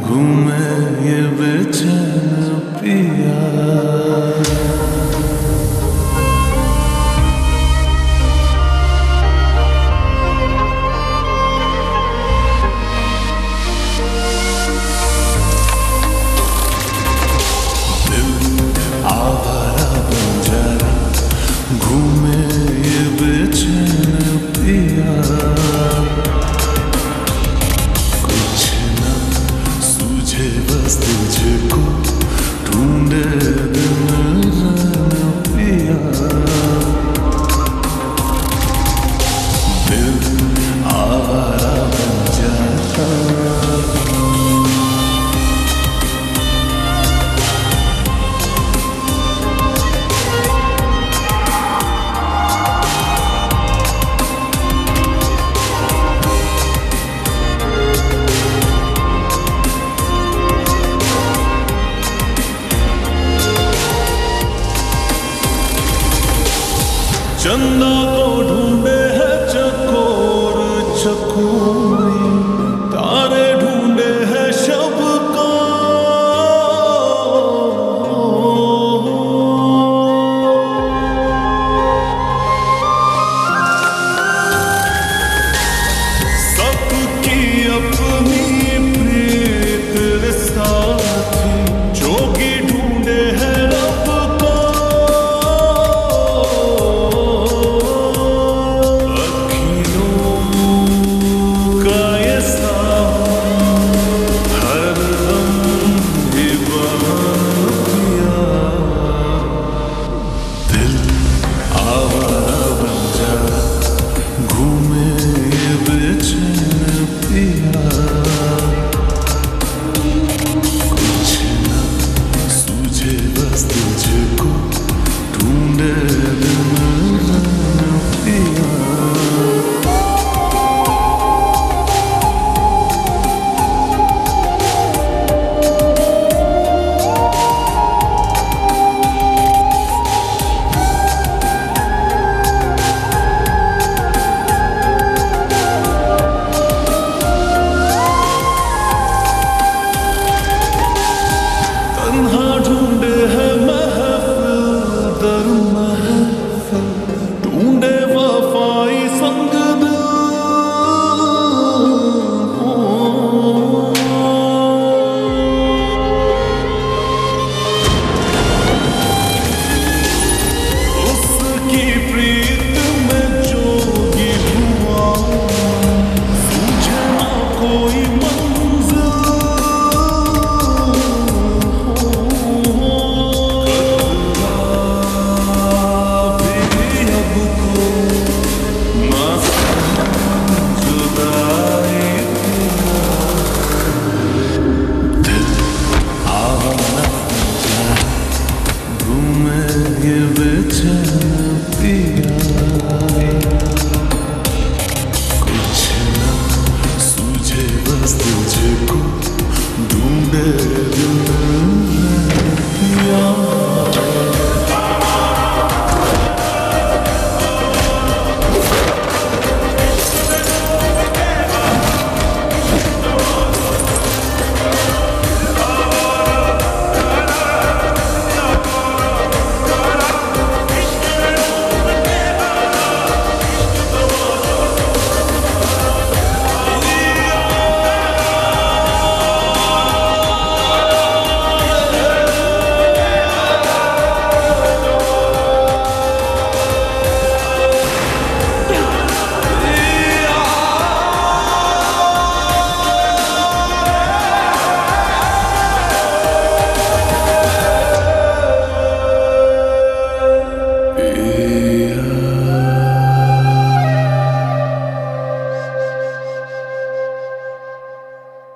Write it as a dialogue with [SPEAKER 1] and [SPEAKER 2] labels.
[SPEAKER 1] घूमे ये बेचैन पिया। आवारा बंजारा घूमे ये बेचैन पिया। कुछ ना सूझे बस तुझको ढूंढे दिन रात पिया। दिल आवारा बन जाता। चंदा को ढूंढे है चकोर चकोरी, तारे ढूंढे है शब का। सबकी अपनी प्रीत साथी, जोगी ढूंढे है रब का। कुछ ना सूझे बस तुझको ढूंढे दिन रात पिया। तन्हा ढूंढे है महफिल दर महफिल, ढूंढे वफाई संग दिल। उसकी प्रीत में जोगी हुआ, सूझे ना कोई मंजिल। ये बेचैन पिया। कुछ ना सूझे बस तुझको ढूंढे